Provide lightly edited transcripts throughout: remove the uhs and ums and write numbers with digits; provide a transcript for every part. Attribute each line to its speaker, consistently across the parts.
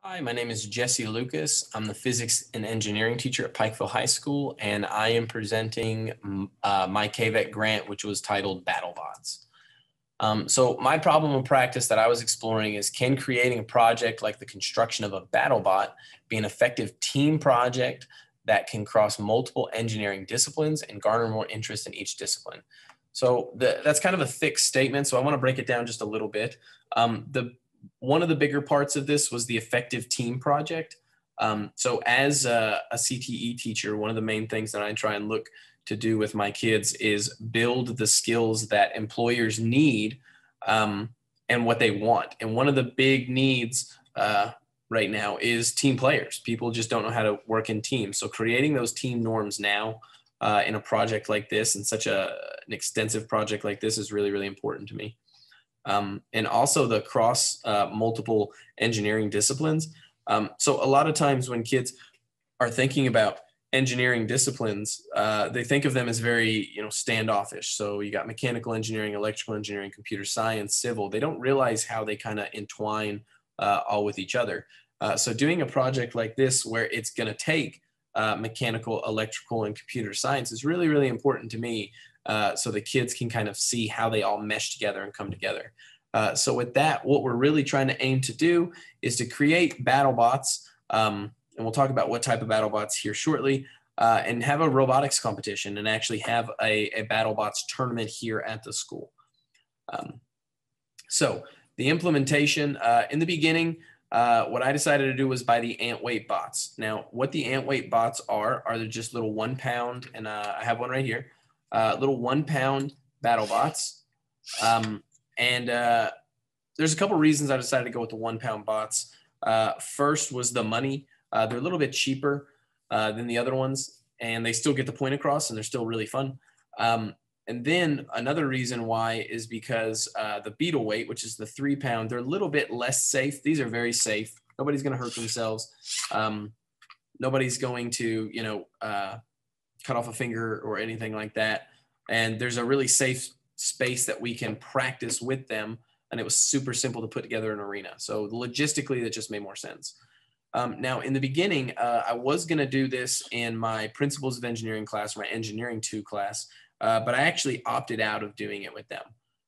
Speaker 1: Hi, my name is Jesse Lucas. I'm the physics and engineering teacher at Pikeville High School, and I am presenting my KVET grant, which was titled BattleBots. So my problem of practice that I was exploring is, can creating a project like the construction of a BattleBot be an effective team project that can cross multiple engineering disciplines and garner more interest in each discipline? So that's kind of a thick statement, so I want to break it down just a little bit. The One of the bigger parts of this was the effective team project. So as a CTE teacher, one of the main things that I try and look to do with my kids is build the skills that employers need, and what they want. And one of the big needs right now is team players. People just don't know how to work in teams. So creating those team norms now in a project like this, and an extensive project like this, is really, really important to me. And also the cross multiple engineering disciplines. So a lot of times when kids are thinking about engineering disciplines, they think of them as very, standoffish. So you got mechanical engineering, electrical engineering, computer science, civil. They don't realize how they kind of entwine all with each other. So doing a project like this, where it's going to take mechanical, electrical, and computer science, is really, really important to me. So the kids can kind of see how they all mesh together and come together. So with that, what we're really trying to aim to do is to create battle bots, and we'll talk about what type of battle bots here shortly, and have a robotics competition and actually have a battle bots tournament here at the school. So the implementation in the beginning, what I decided to do was buy the ant weight bots. Now, what the ant weight bots are they're just little 1 pound, and I have one right here, little 1 pound battle bots. And there's a couple reasons I decided to go with the 1 pound bots. First was the money. They're a little bit cheaper than the other ones, and they still get the point across, and they're still really fun. And then another reason why is because the beetle weight, which is the 3 pound, they're a little bit less safe. These are very safe. Nobody's going to hurt themselves. Nobody's going to, cut off a finger or anything like that. And there's a really safe space that we can practice with them. And it was super simple to put together an arena. So logistically, that just made more sense. Now, in the beginning, I was going to do this in my Principles of Engineering class, my Engineering 2 class, but I actually opted out of doing it with them.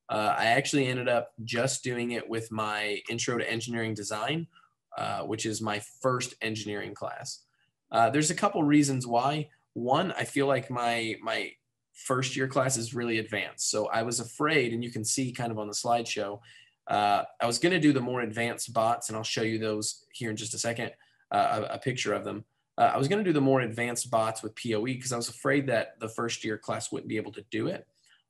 Speaker 1: I actually ended up just doing it with my Intro to Engineering Design, which is my first engineering class. There's a couple reasons why. One, I feel like my first year class is really advanced. So I was afraid, and you can see kind of on the slideshow, I was going to do the more advanced bots, and I'll show you those here in just a second, a picture of them. I was going to do the more advanced bots with POE because I was afraid that the first year class wouldn't be able to do it.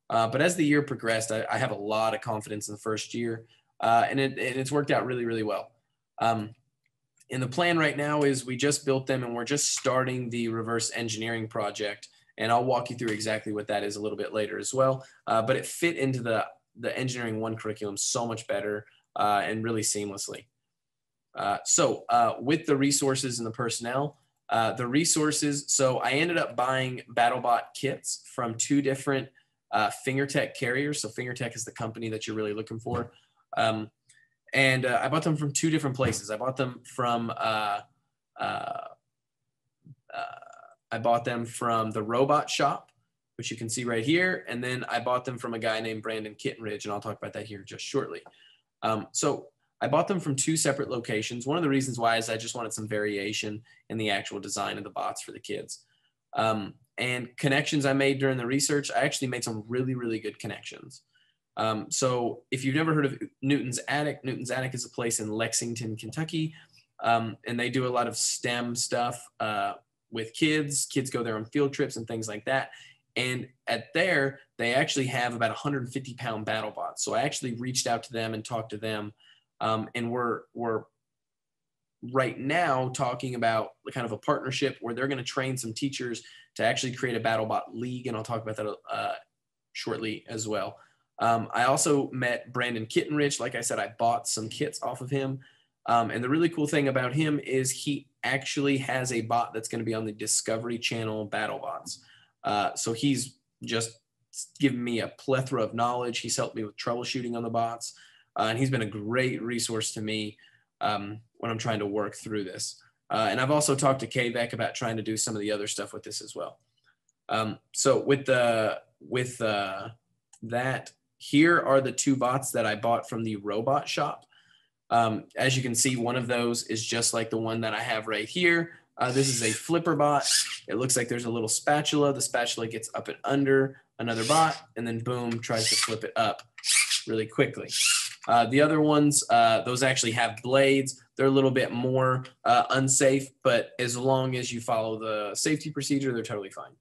Speaker 1: But as the year progressed, I have a lot of confidence in the first year, and it's worked out really, really well. And the plan right now is we just built them, and we're just starting the reverse engineering project. And I'll walk you through exactly what that is a little bit later as well. But it fit into the Engineering 1 curriculum so much better and really seamlessly. So with the resources and the personnel, so I ended up buying BattleBot kits from 2 different FingerTech carriers. So FingerTech is the company that you're really looking for. And I bought them from 2 different places. I bought them from the Robot Shop, which you can see right here. And then I bought them from a guy named Brandon Kittenridge, and I'll talk about that here just shortly. So I bought them from 2 separate locations. One of the reasons why is I just wanted some variation in the actual design of the bots for the kids. And connections I made during the research, I actually made some really, really good connections. So if you've never heard of Newton's Attic is a place in Lexington, Kentucky. And they do a lot of STEM stuff with kids. Kids go there on field trips and things like that. And they actually have about 150-pound battle bots. So I actually reached out to them and talked to them. And we're right now talking about kind of a partnership where they're going to train some teachers to actually create a BattleBot league. And I'll talk about that shortly as well. I also met Brandon Kittenridge. Like I said, I bought some kits off of him. And the really cool thing about him is he actually has a bot that's going to be on the Discovery Channel BattleBots. So he's just given me a plethora of knowledge. He's helped me with troubleshooting on the bots. And he's been a great resource to me when when I'm trying to work through this. And I've also talked to KVEC about trying to do some of the other stuff with this as well. So with that, here are the two bots that I bought from the robot shop. As you can see, one of those is just like the one that I have right here. This is a flipper bot. It looks like there's a little spatula. The spatula gets up and under another bot, and then boom, tries to flip it up really quickly. The other ones, those actually have blades. They're a little bit more unsafe, but as long as you follow the safety procedure, they're totally fine.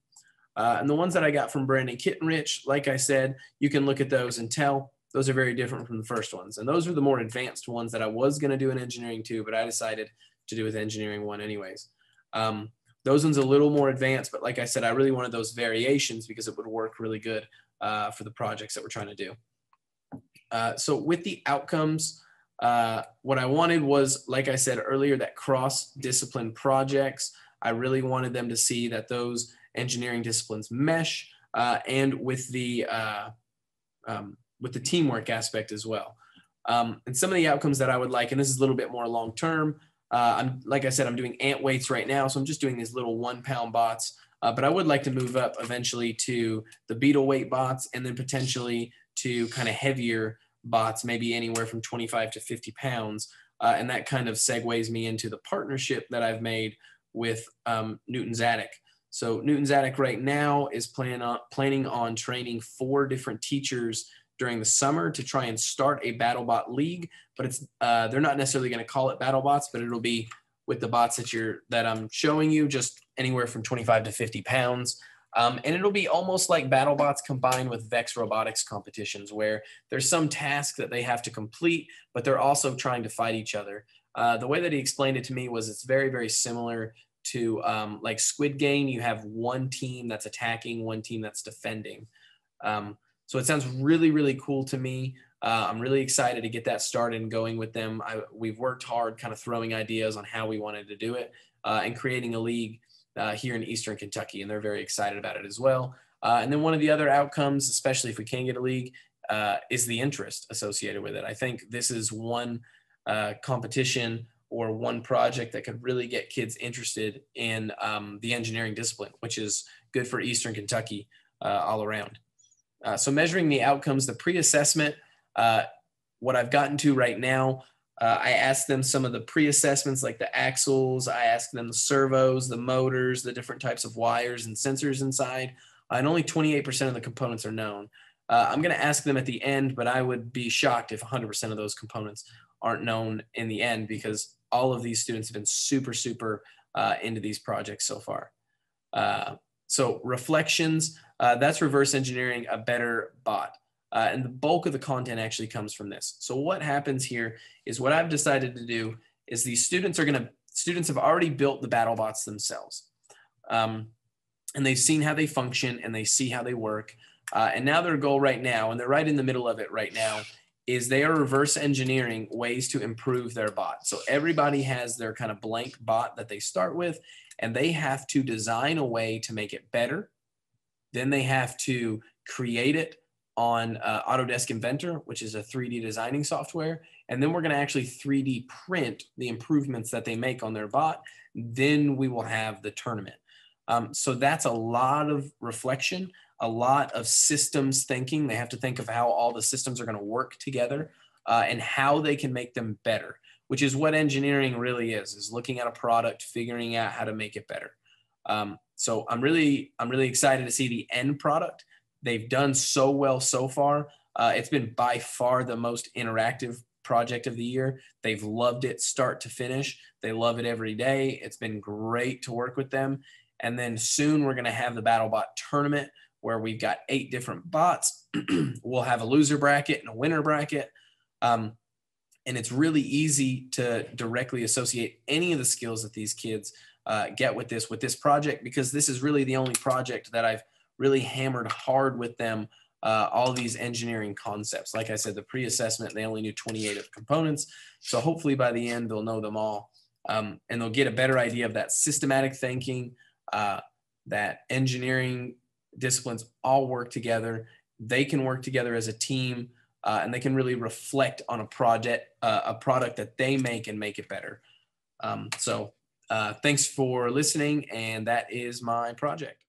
Speaker 1: And the ones that I got from Brandon Kittenrich, like I said, you can look at those and tell those are very different from the first ones. And those are the more advanced ones that I was going to do in engineering too, but I decided to do with engineering one anyways. Those ones a little more advanced, but like I said, I really wanted those variations because it would work really good for the projects that we're trying to do. So with the outcomes, what I wanted was, like I said earlier, that cross-discipline projects. I really wanted them to see that those engineering disciplines mesh, and with the teamwork aspect as well. And some of the outcomes that I would like, and this is a little bit more long-term, like I said, I'm doing ant weights right now, so I'm just doing these little 1-pound bots, but I would like to move up eventually to the beetle weight bots, and then potentially to kind of heavier bots, maybe anywhere from 25 to 50 pounds. And that kind of segues me into the partnership that I've made with Newton's Attic. So Newton's Attic right now is planning on training 4 different teachers during the summer to try and start a BattleBot league, but it's they're not necessarily going to call it BattleBots, but it'll be with the bots that I'm showing you, just anywhere from 25 to 50 pounds. And it'll be almost like BattleBots combined with Vex Robotics competitions, where there's some task that they have to complete, but they're also trying to fight each other. The way that he explained it to me was it's very, very similar to like Squid Game. You have one team that's attacking, one team that's defending. So it sounds really, really cool to me. I'm really excited to get that started and going with them. We've worked hard kind of throwing ideas on how we wanted to do it and creating a league here in Eastern Kentucky, and they're very excited about it as well. And then one of the other outcomes, especially if we can get a league, is the interest associated with it. I think this is one competition or one project that could really get kids interested in the engineering discipline, which is good for Eastern Kentucky all around. So measuring the outcomes, the pre-assessment, what I've gotten to right now, I asked them some of the pre-assessments like the axles, I asked them the servos, the motors, the different types of wires and sensors inside, and only 28% of the components are known. I'm going to ask them at the end, but I would be shocked if 100% of those components aren't known in the end, because all of these students have been super, super into these projects so far. So reflections, that's reverse engineering a better bot. And the bulk of the content actually comes from this. So what happens here is what I've decided to do is these students have already built the BattleBots themselves. And they've seen how they function and they see how they work. And now their goal right now, and they're right in the middle of it right now, is they are reverse engineering ways to improve their bot. So everybody has their kind of blank bot that they start with, and they have to design a way to make it better. Then they have to create it on Autodesk Inventor, which is a 3D designing software. And then we're going to actually 3D print the improvements that they make on their bot. Then we will have the tournament. So that's a lot of reflection, a lot of systems thinking. They have to think of how all the systems are going to work together and how they can make them better, which is what engineering really is looking at a product, figuring out how to make it better. So I'm really excited to see the end product. They've done so well so far. It's been by far the most interactive project of the year. They've loved it start to finish. They love it every day. It's been great to work with them. And then soon we're going to have the BattleBot tournament where we've got 8 different bots. We'll have a loser bracket and a winner bracket. And it's really easy to directly associate any of the skills that these kids get with this project, because this is really the only project that I've really hammered hard with them, all these engineering concepts. Like I said, the pre-assessment, they only knew 28 of the components. So hopefully by the end, they'll know them all. And they'll get a better idea of that systematic thinking, that engineering disciplines all work together. They can work together as a team, and they can really reflect on a product that they make and make it better. So thanks for listening, and that is my project.